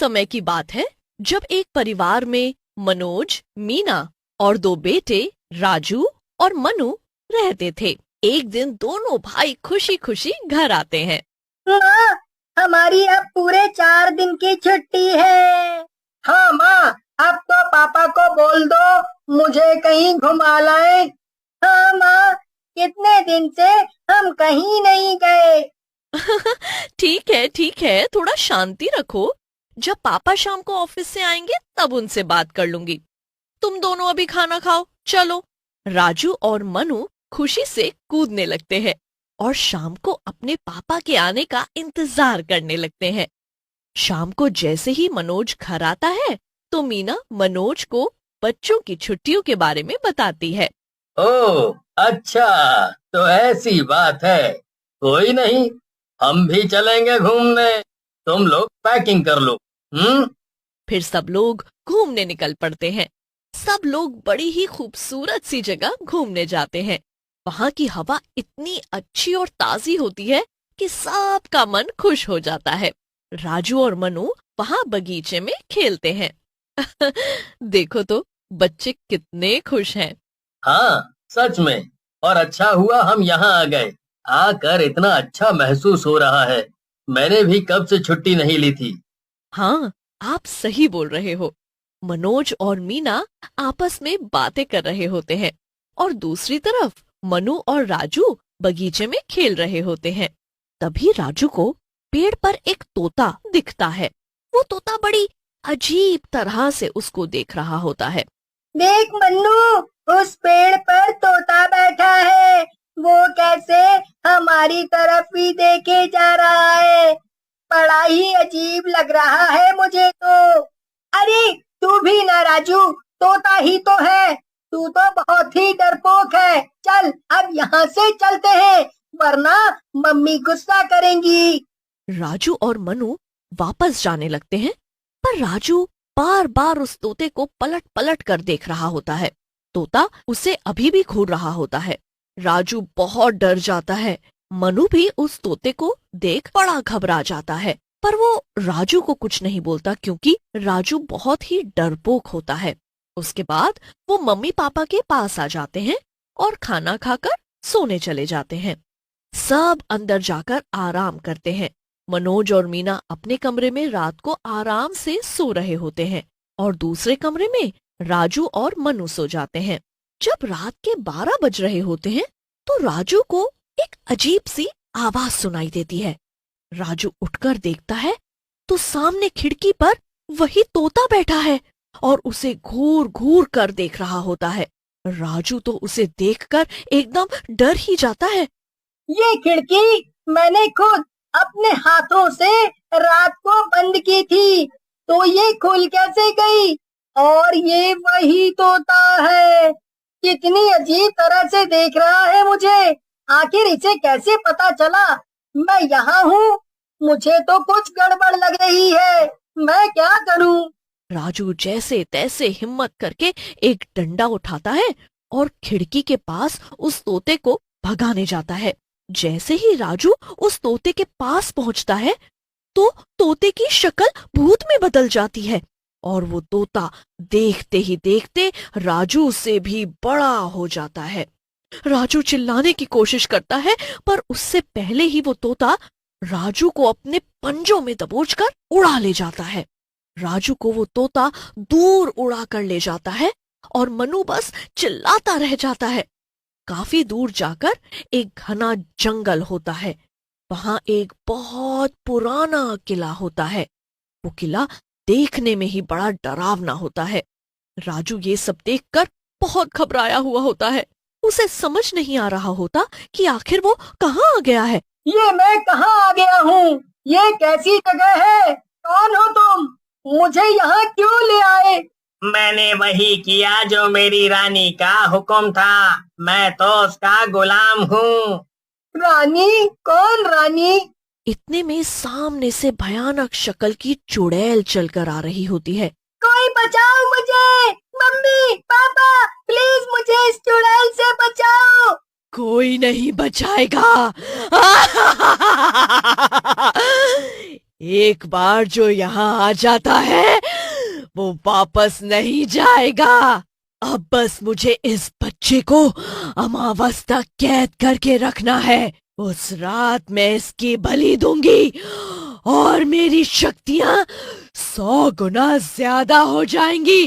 समय की बात है जब एक परिवार में मनोज, मीना और दो बेटे राजू और मनु रहते थे। एक दिन दोनों भाई खुशी खुशी घर आते हैं। माँ, हमारी अब पूरे 4 दिन की छुट्टी है। हाँ माँ, अब तो पापा को बोल दो मुझे कहीं घुमा लाए। हाँ माँ, कितने दिन से हम कहीं नहीं गए। ठीक है, थोड़ा शांति रखो। जब पापा शाम को ऑफिस से आएंगे तब उनसे बात कर लूंगी। तुम दोनों अभी खाना खाओ, चलो। राजू और मनु खुशी से कूदने लगते हैं और शाम को अपने पापा के आने का इंतजार करने लगते हैं। शाम को जैसे ही मनोज घर आता है तो मीना मनोज को बच्चों की छुट्टियों के बारे में बताती है। ओह अच्छा, तो ऐसी बात है। कोई नहीं, हम भी चलेंगे घूमने। तुम लोग पैकिंग कर लो। फिर सब लोग घूमने निकल पड़ते हैं। सब लोग बड़ी ही खूबसूरत सी जगह घूमने जाते हैं। वहाँ की हवा इतनी अच्छी और ताजी होती है कि सबका मन खुश हो जाता है। राजू और मनु वहाँ बगीचे में खेलते हैं। देखो तो बच्चे कितने खुश हैं। हाँ सच में, और अच्छा हुआ हम यहाँ आ गए। आकर इतना अच्छा महसूस हो रहा है। मैंने भी कब से छुट्टी नहीं ली थी। हाँ, आप सही बोल रहे हो। मनोज और मीना आपस में बातें कर रहे होते हैं और दूसरी तरफ मनु और राजू बगीचे में खेल रहे होते हैं। तभी राजू को पेड़ पर एक तोता दिखता है। वो तोता बड़ी अजीब तरह से उसको देख रहा होता है। देख मन्नू, उस पेड़ पर तोता बैठा है। वो कैसे हमारी तरफ ही देखे जा रहा है। बड़ा ही अजीब लग रहा है मुझे तो। अरे तू भी ना राजू, तोता ही तो है। तू तो बहुत ही डरपोक है। चल अब यहाँ से चलते हैं, वरना मम्मी गुस्सा करेंगी। राजू और मनु वापस जाने लगते हैं, पर राजू बार बार उस तोते को पलट पलट कर देख रहा होता है। तोता उसे अभी भी घूर रहा होता है। राजू बहुत डर जाता है। मनु भी उस तोते को देख बड़ा घबरा जाता है, पर वो राजू को कुछ नहीं बोलता क्योंकि राजू बहुत ही डरपोक होता है। उसके बाद वो मम्मी पापा के पास आ जाते हैं और खाना खाकर सोने चले जाते हैं। सब अंदर जाकर आराम करते हैं। मनोज और मीना अपने कमरे में रात को आराम से सो रहे होते हैं और दूसरे कमरे में राजू और मनु सो जाते हैं। जब रात के 12 बज रहे होते हैं तो राजू को एक अजीब सी आवाज सुनाई देती है। राजू उठकर देखता है तो सामने खिड़की पर वही तोता बैठा है और उसे घूर घूर कर देख रहा होता है। राजू तो उसे देखकर एकदम डर ही जाता है। ये खिड़की मैंने खुद अपने हाथों से रात को बंद की थी, तो ये खुल कैसे गई? और ये वही तोता है। कितनी अजीब तरह से देख रहा है मुझे। आखिर इसे कैसे पता चला मैं यहाँ हूँ? मुझे तो कुछ गड़बड़ लग रही है। मैं क्या करूँ? राजू जैसे तैसे हिम्मत करके एक डंडा उठाता है और खिड़की के पास उस तोते को भगाने जाता है। जैसे ही राजू उस तोते के पास पहुंचता है तो तोते की शक्ल भूत में बदल जाती है और वो तोता देखते ही देखते राजू से भी बड़ा हो जाता है। राजू चिल्लाने की कोशिश करता है, पर उससे पहले ही वो तोता राजू को अपने पंजों में दबोचकर उड़ा ले जाता है। राजू को वो तोता दूर उड़ा कर ले जाता है और मनु बस चिल्लाता रह जाता है। काफी दूर जाकर एक घना जंगल होता है। वहां एक बहुत पुराना किला होता है। वो किला देखने में ही बड़ा डरावना होता है। राजू ये सब देखकर बहुत घबराया हुआ होता है। उसे समझ नहीं आ रहा होता कि आखिर वो कहाँ आ गया है। ये मैं कहाँ आ गया हूँ? ये कैसी जगह है? कौन हो तुम? मुझे यहाँ क्यों ले आए? मैंने वही किया जो मेरी रानी का हुक्म था। मैं तो उसका गुलाम हूँ। रानी? कौन रानी? इतने में सामने से भयानक शक्ल की चुड़ैल चलकर आ रही होती है। कोई बचाओ मुझे! मम्मी, पापा, प्लीज मुझे इस चुड़ैल से बचाओ। कोई नहीं बचाएगा। एक बार जो यहाँ आ जाता है वो वापस नहीं जाएगा। अब बस मुझे इस बच्चे को अमावस तक कैद करके रखना है। उस रात मैं इसकी बलि दूंगी और मेरी शक्तियां 100 गुना ज्यादा हो जाएंगी।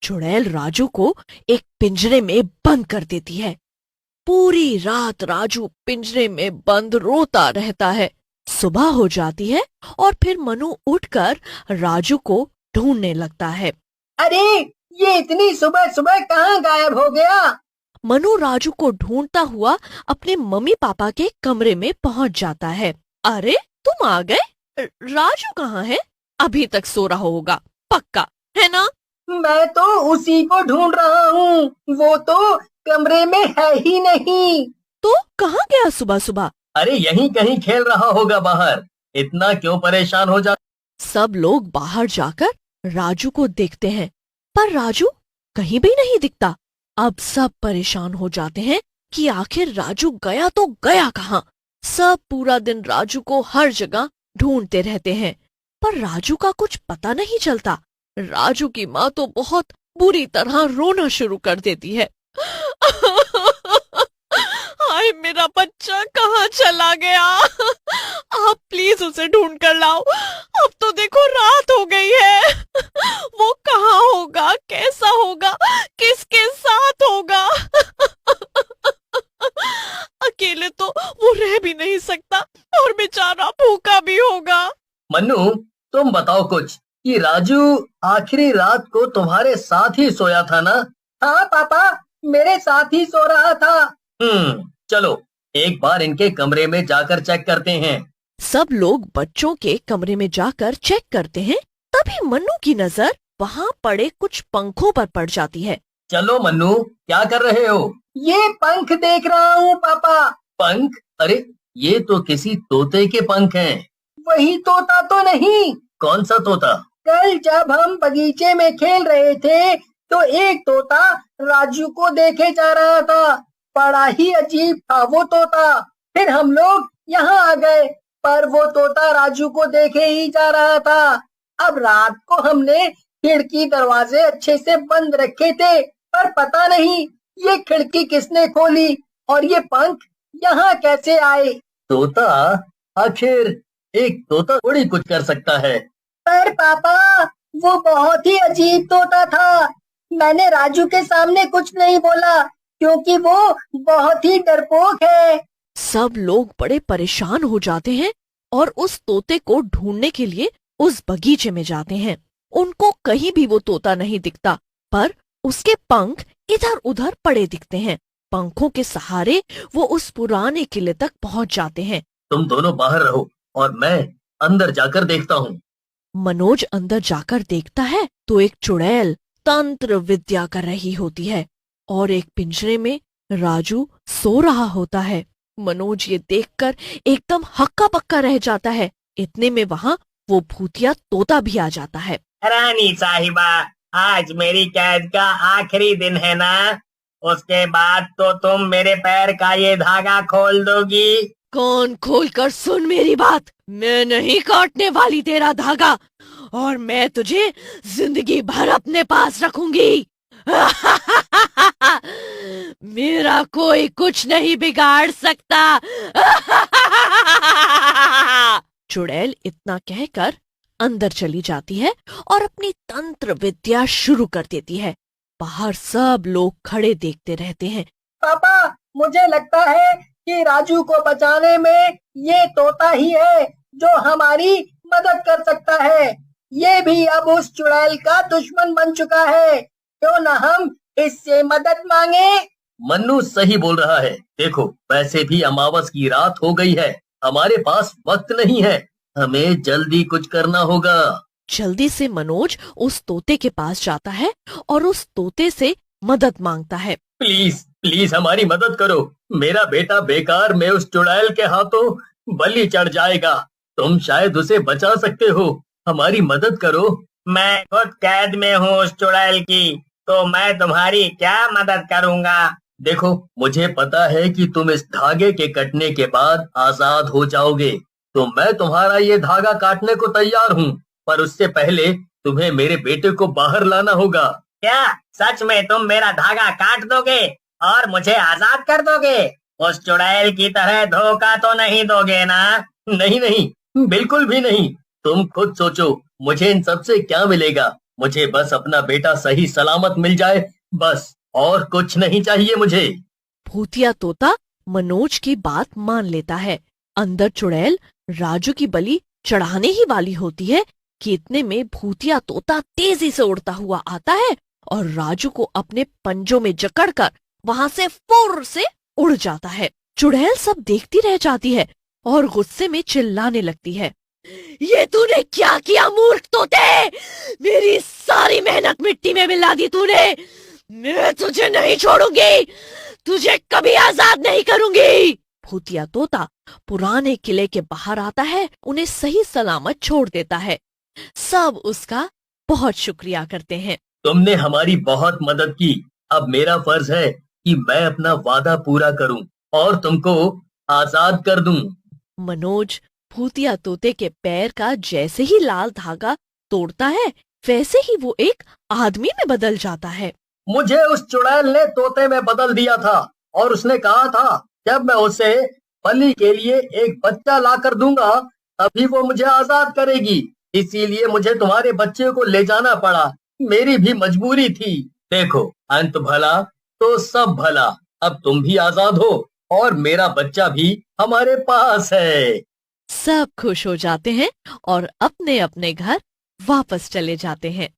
चुड़ैल राजू को एक पिंजरे में बंद कर देती है। पूरी रात राजू पिंजरे में बंद रोता रहता है। सुबह हो जाती है और फिर मनु उठकर राजू को ढूंढने लगता है। अरे ये इतनी सुबह सुबह कहाँ गायब हो गया? मनु राजू को ढूंढता हुआ अपने मम्मी पापा के कमरे में पहुंच जाता है। अरे तुम आ गए? राजू कहाँ है? अभी तक सो रहा होगा पक्का, है ना? मैं तो उसी को ढूंढ रहा हूँ, वो तो कमरे में है ही नहीं। तो कहाँ गया सुबह सुबह? अरे यहीं कहीं खेल रहा होगा बाहर, इतना क्यों परेशान हो जा। सब लोग बाहर जाकर राजू को देखते हैं पर राजू कहीं भी नहीं दिखता। अब सब परेशान हो जाते हैं कि आखिर राजू गया तो गया कहाँ। सब पूरा दिन राजू को हर जगह ढूंढते रहते हैं पर राजू का कुछ पता नहीं चलता। राजू की माँ तो बहुत बुरी तरह रोना शुरू कर देती है। हाय मेरा बच्चा कहाँ चला गया? आप प्लीज उसे ढूंढ कर लाओ। अब तो देखो रात हो गई है। वो कहाँ होगा, कैसा होगा, किसके साथ होगा? अकेले तो वो रह भी नहीं सकता और बेचारा भूखा भी होगा। मन्नू तुम बताओ कुछ, कि राजू आखिरी रात को तुम्हारे साथ ही सोया था ना? हाँ पापा, मेरे साथ ही सो रहा था। चलो एक बार इनके कमरे में जाकर चेक करते हैं। सब लोग बच्चों के कमरे में जाकर चेक करते हैं। तभी मन्नू की नजर वहाँ पड़े कुछ पंखों पर पड़ जाती है। चलो मन्नू, क्या कर रहे हो? ये पंख देख रहा हूँ पापा। पंख? अरे ये तो किसी तोते के पंख हैं। वही तोता तो नहीं? कौन सा तोता? कल जब हम बगीचे में खेल रहे थे तो एक तोता राजू को देखे जा रहा था। बड़ा ही अजीब था वो तोता। फिर हम लोग यहाँ आ गए पर वो तोता राजू को देखे ही जा रहा था। अब रात को हमने खिड़की दरवाजे अच्छे से बंद रखे थे पर पता नहीं ये खिड़की किसने खोली और ये पंख यहाँ कैसे आए। तोता? आखिर एक तोता थोड़ी कुछ कर सकता है। पर पापा वो बहुत ही अजीब तोता था। मैंने राजू के सामने कुछ नहीं बोला क्योंकि वो बहुत ही डरपोक है। सब लोग बड़े परेशान हो जाते हैं और उस तोते को ढूंढने के लिए उस बगीचे में जाते हैं। उनको कहीं भी वो तोता नहीं दिखता पर उसके पंख इधर उधर पड़े दिखते हैं। पंखों के सहारे वो उस पुराने किले तक पहुंच जाते हैं। तुम दोनों बाहर रहो और मैं अंदर जाकर देखता हूँ। मनोज अंदर जाकर देखता है तो एक चुड़ैल तंत्र विद्या कर रही होती है और एक पिंजरे में राजू सो रहा होता है। मनोज ये देखकर एकदम हक्का बक्का रह जाता है। इतने में वहाँ वो भूतिया तोता भी आ जाता है। रानी साहिबा, आज मेरी कैद का आखिरी दिन है ना? उसके बाद तो तुम मेरे पैर का ये धागा खोल दोगी। कान खोलकर सुन मेरी बात। मैं नहीं काटने वाली तेरा धागा और मैं तुझे जिंदगी भर अपने पास रखूंगी। मेरा कोई कुछ नहीं बिगाड़ सकता। चुड़ैल इतना कहकर अंदर चली जाती है और अपनी तंत्र विद्या शुरू कर देती है। बाहर सब लोग खड़े देखते रहते हैं। पापा मुझे लगता है कि राजू को बचाने में ये तोता ही है जो हमारी मदद कर सकता है। ये भी अब उस चुड़ैल का दुश्मन बन चुका है। क्यों न हम इससे मदद मांगे? मन्नू सही बोल रहा है। देखो वैसे भी अमावस की रात हो गई है, हमारे पास वक्त नहीं है, हमें जल्दी कुछ करना होगा। जल्दी से मनोज उस तोते के पास जाता है और उस तोते से मदद मांगता है। प्लीज प्लीज हमारी मदद करो। मेरा बेटा बेकार में उस चुड़ैल के हाथों बलि चढ़ जाएगा। तुम शायद उसे बचा सकते हो, हमारी मदद करो। मैं खुद कैद में हूँ उस चुड़ैल की, तो मैं तुम्हारी क्या मदद करूँगा? देखो मुझे पता है कि तुम इस धागे के कटने के बाद आजाद हो जाओगे, तो मैं तुम्हारा ये धागा काटने को तैयार हूँ, पर उससे पहले तुम्हें मेरे बेटे को बाहर लाना होगा। क्या सच में तुम मेरा धागा काट दोगे और मुझे आजाद कर दोगे? उस चुड़ैल की तरह धोखा तो नहीं दोगे ना? नहीं नहीं, बिल्कुल भी नहीं। तुम खुद सोचो, मुझे इन सब से क्या मिलेगा? मुझे बस अपना बेटा सही सलामत मिल जाए, बस, और कुछ नहीं चाहिए मुझे। भूतिया तोता मनोज की बात मान लेता है। अंदर चुड़ैल राजू की बलि चढ़ाने ही वाली होती है कि इतने में भूतिया तोता तेजी से उड़ता हुआ आता है और राजू को अपने पंजों में जकड़कर वहां से फुर से उड़ जाता है। चुड़ैल सब देखती रह जाती है और गुस्से में चिल्लाने लगती है, ये तूने क्या किया मूर्ख तोते? मेरी सारी मेहनत मिट्टी में मिला दी तूने। मैं तुझे नहीं छोड़ूंगी, तुझे कभी आजाद नहीं करूंगी। भूतिया तोता पुराने किले के बाहर आता है, उन्हें सही सलामत छोड़ देता है। सब उसका बहुत शुक्रिया करते हैं। तुमने हमारी बहुत मदद की। अब मेरा फर्ज है कि मैं अपना वादा पूरा करूं और तुमको आजाद कर दूं। मनोज भूतिया तोते के पैर का जैसे ही लाल धागा तोड़ता है, वैसे ही वो एक आदमी में बदल जाता है। मुझे उस चुड़ैल ने तोते में बदल दिया था और उसने कहा था जब मैं उसे बलि के लिए एक बच्चा ला कर दूंगा तभी वो मुझे आजाद करेगी। इसीलिए मुझे तुम्हारे बच्चे को ले जाना पड़ा, मेरी भी मजबूरी थी। देखो, अंत भला तो सब भला। अब तुम भी आजाद हो और मेरा बच्चा भी हमारे पास है। सब खुश हो जाते हैं और अपने अपने घर वापस चले जाते हैं।